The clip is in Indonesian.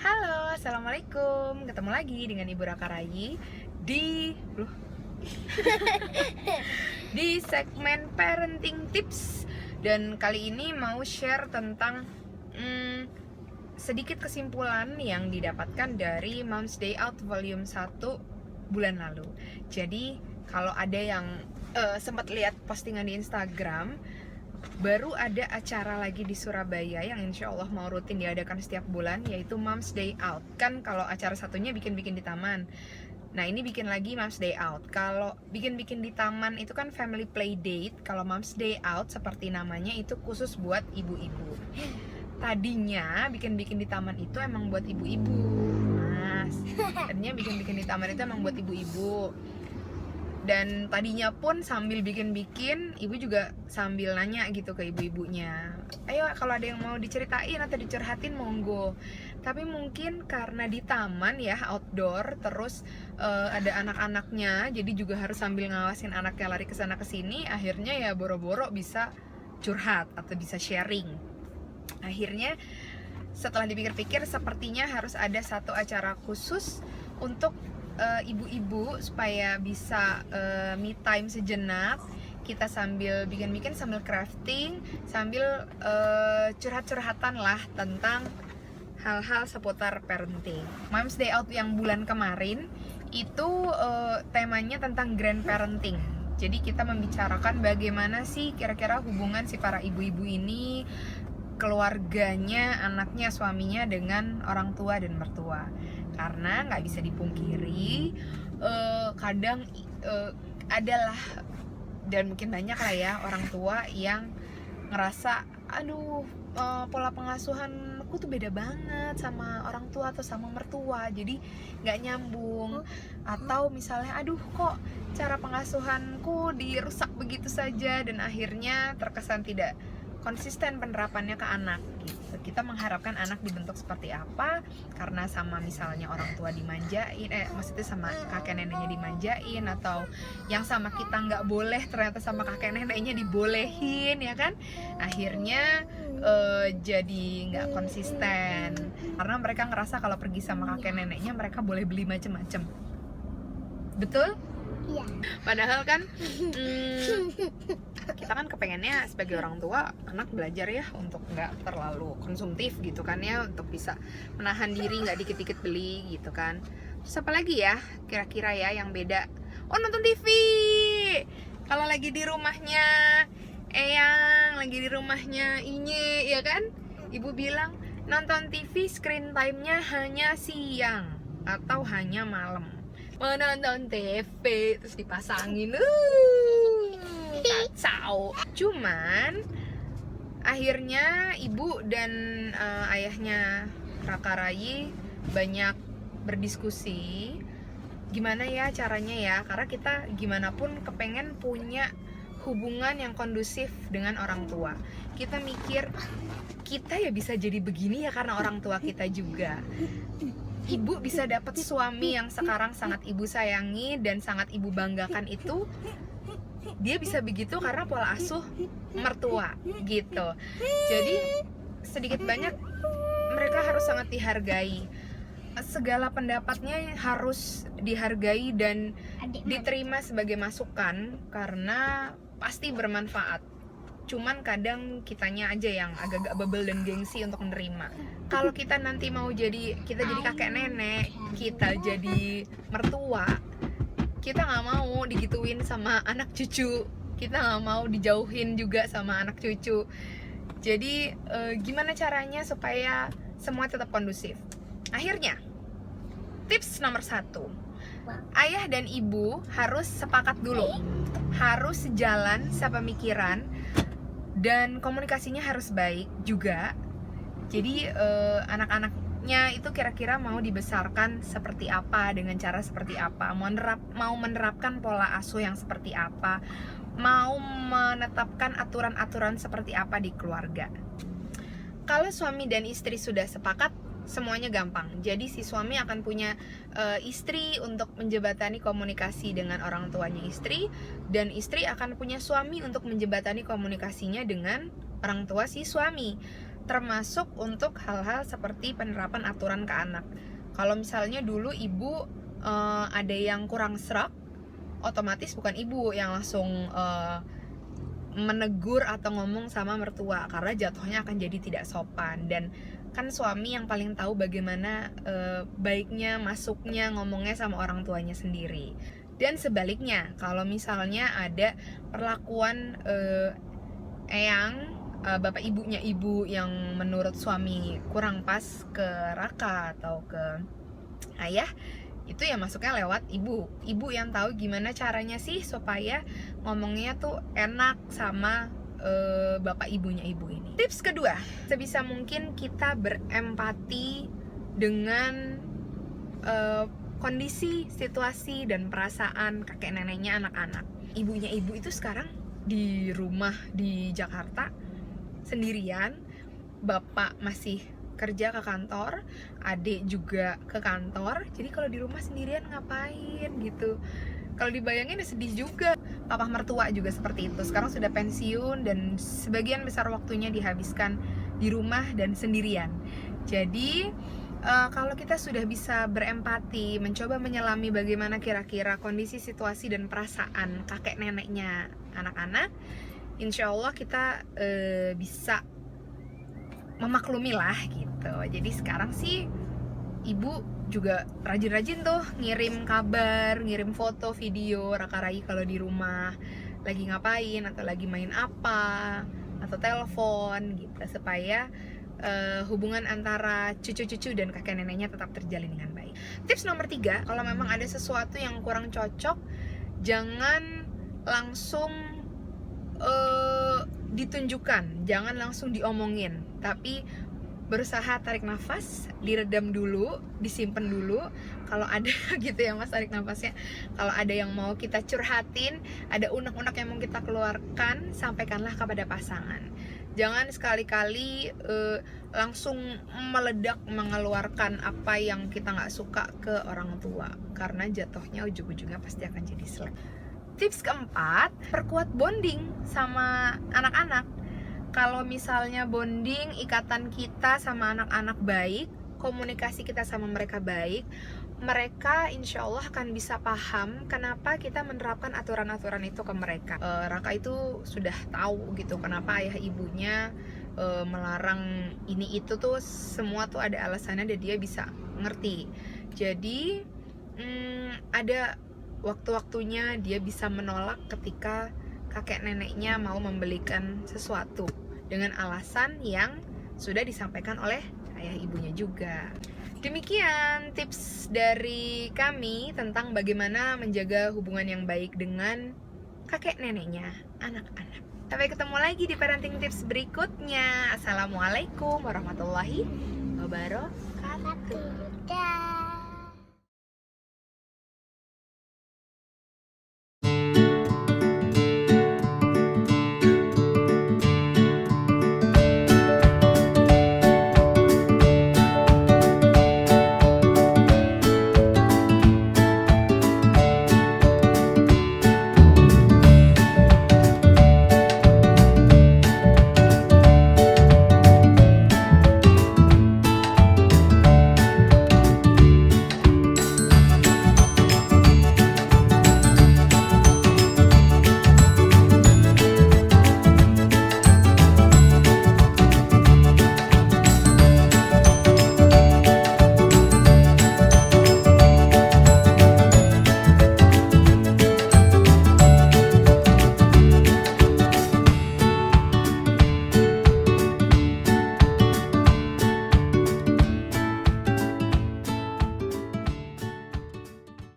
Halo, assalamualaikum. Ketemu lagi dengan Ibu Raka Rayi di di segmen parenting tips. Dan kali ini mau share tentang sedikit kesimpulan yang didapatkan dari Moms Day Out volume 1 bulan lalu. Jadi kalau ada yang sempat lihat postingan di Instagram, baru ada acara lagi di Surabaya yang insya Allah mau rutin diadakan setiap bulan, yaitu Moms Day Out. Kan kalau acara satunya bikin-bikin di taman, nah ini bikin lagi Moms Day Out. Kalau bikin-bikin di taman itu kan family play date. Kalau Moms Day Out seperti namanya itu khusus buat ibu-ibu. Tadinya bikin-bikin di taman itu emang buat ibu-ibu, Mas. Tadinya bikin-bikin di taman itu emang buat ibu-ibu. Dan tadinya pun sambil bikin-bikin, ibu juga sambil nanya gitu ke ibu-ibunya, ayo kalau ada yang mau diceritain atau dicurhatin monggo. Tapi mungkin karena di taman ya, outdoor, terus ada anak-anaknya, jadi juga harus sambil ngawasin anaknya lari kesana kesini. Akhirnya ya boro-boro bisa curhat atau bisa sharing. Akhirnya setelah dipikir-pikir, sepertinya harus ada satu acara khusus untuk ibu-ibu supaya bisa me time sejenak. Kita sambil bikin-bikin, sambil crafting, sambil curhat-curhatan lah tentang hal-hal seputar parenting. Moms Day Out yang bulan kemarin itu temanya tentang grandparenting. Jadi kita membicarakan bagaimana sih kira-kira hubungan si para ibu-ibu ini, keluarganya, anaknya, suaminya dengan orang tua dan mertua. Karena nggak bisa dipungkiri, kadang adalah, dan mungkin banyak lah ya, orang tua yang ngerasa, aduh, pola pengasuhanku tuh beda banget sama orang tua atau sama mertua, jadi nggak nyambung. Atau misalnya, aduh kok cara pengasuhanku dirusak begitu saja, dan akhirnya terkesan tidak konsisten penerapannya ke anak gitu. Kita mengharapkan anak dibentuk seperti apa, karena sama misalnya orang tua dimanjain, maksudnya sama kakek neneknya dimanjain, atau yang sama kita nggak boleh ternyata sama kakek neneknya dibolehin, ya kan? Akhirnya jadi nggak konsisten, karena mereka ngerasa kalau pergi sama kakek neneknya mereka boleh beli macem-macem. Betul? Iya. Padahal kan kita kan kepengennya sebagai orang tua anak belajar ya untuk nggak terlalu konsumtif gitu kan ya, untuk bisa menahan diri, nggak dikit-dikit beli gitu kan. Terus apa lagi ya kira-kira ya yang beda? Oh, nonton TV. Kalau lagi di rumahnya Eyang, lagi di rumahnya Inye, ya kan, ibu bilang nonton TV screen time-nya hanya siang atau hanya malam. Menonton TV terus dipasangin, kacau. Cuman akhirnya ibu dan ayahnya Raka Rayi banyak berdiskusi gimana ya caranya ya, karena kita gimana pun kepengen punya hubungan yang kondusif dengan orang tua. Kita mikir kita ya bisa jadi begini ya karena orang tua kita juga. Ibu bisa dapat suami yang sekarang sangat ibu sayangi dan sangat ibu banggakan itu, dia bisa begitu karena pola asuh mertua gitu. Jadi sedikit banyak mereka harus sangat dihargai. Segala pendapatnya harus dihargai dan diterima sebagai masukan karena pasti bermanfaat. Cuman kadang kitanya aja yang agak-agak bebel dan gengsi untuk menerima. Kalau kita nanti mau jadi kakek nenek, kita jadi mertua, kita nggak mau digituin sama anak cucu, kita nggak mau dijauhin juga sama anak cucu. Jadi gimana caranya supaya semua tetap kondusif? Akhirnya tips nomor 1, ayah dan ibu harus sepakat dulu, harus sejalan sepemikiran, dan komunikasinya harus baik juga. Jadi anak-anaknya itu kira-kira mau dibesarkan seperti apa, dengan cara seperti apa, mau menerapkan pola asuh yang seperti apa, mau menetapkan aturan-aturan seperti apa di keluarga. Kalau suami dan istri sudah sepakat, semuanya gampang. Jadi si suami akan punya istri untuk menjembatani komunikasi dengan orang tuanya istri, dan istri akan punya suami untuk menjembatani komunikasinya dengan orang tua si suami. termasuk untuk hal-hal seperti penerapan aturan ke anak. Kalau misalnya dulu ibu ada yang kurang serak, otomatis bukan ibu yang langsung menegur atau ngomong sama mertua, karena jatuhnya akan jadi tidak sopan. Dan kan suami yang paling tahu bagaimana baiknya masuknya ngomongnya sama orang tuanya sendiri. Dan sebaliknya, kalau misalnya ada perlakuan eyang, bapak ibunya ibu yang menurut suami kurang pas ke Raka atau ke ayah, itu ya masuknya lewat ibu yang tahu gimana caranya sih supaya ngomongnya tuh enak sama bapak ibunya ibu ini. Tips kedua, sebisa mungkin kita berempati dengan kondisi, situasi, dan perasaan kakek neneknya anak-anak. Ibunya ibu itu sekarang di rumah di Jakarta sendirian, bapak masih kerja ke kantor, adik juga ke kantor. Jadi kalau di rumah sendirian ngapain gitu. Kalau dibayangin ya sedih juga. Papa mertua juga seperti itu. Sekarang sudah pensiun dan sebagian besar waktunya dihabiskan di rumah dan sendirian. Jadi kalau kita sudah bisa berempati, mencoba menyelami bagaimana kira-kira kondisi, situasi, dan perasaan kakek neneknya anak-anak, insya Allah kita bisa memaklumi lah gitu. Jadi sekarang sih ibu juga rajin-rajin tuh ngirim kabar, ngirim foto, video Raka Rai kalau di rumah lagi ngapain atau lagi main apa, atau telepon gitu, supaya hubungan antara cucu-cucu dan kakek neneknya tetap terjalin dengan baik. Tips nomor 3, kalau memang ada sesuatu yang kurang cocok, jangan langsung ditunjukkan, jangan langsung diomongin, tapi berusaha tarik nafas, diredam dulu, disimpan dulu. Kalau ada gitu ya mas, tarik nafasnya. Kalau ada yang mau kita curhatin, ada unek-unek yang mau kita keluarkan, sampaikanlah kepada pasangan. Jangan sekali-kali langsung meledak mengeluarkan apa yang kita nggak suka ke orang tua, karena jatuhnya ujung-ujungnya pasti akan jadi selek. Tips keempat, perkuat bonding sama anak-anak. Kalau misalnya bonding, ikatan kita sama anak-anak baik, komunikasi kita sama mereka baik, mereka insya Allah akan bisa paham kenapa kita menerapkan aturan-aturan itu ke mereka. Raka itu sudah tahu gitu kenapa ayah ibunya melarang ini itu tuh, semua tuh ada alasannya dan dia bisa ngerti. Jadi ada waktu-waktunya dia bisa menolak ketika kakek neneknya mau membelikan sesuatu dengan alasan yang sudah disampaikan oleh ayah ibunya juga. Demikian tips dari kami tentang bagaimana menjaga hubungan yang baik dengan kakek neneknya anak-anak. Sampai ketemu lagi di parenting tips berikutnya. Assalamualaikum warahmatullahi wabarakatuh.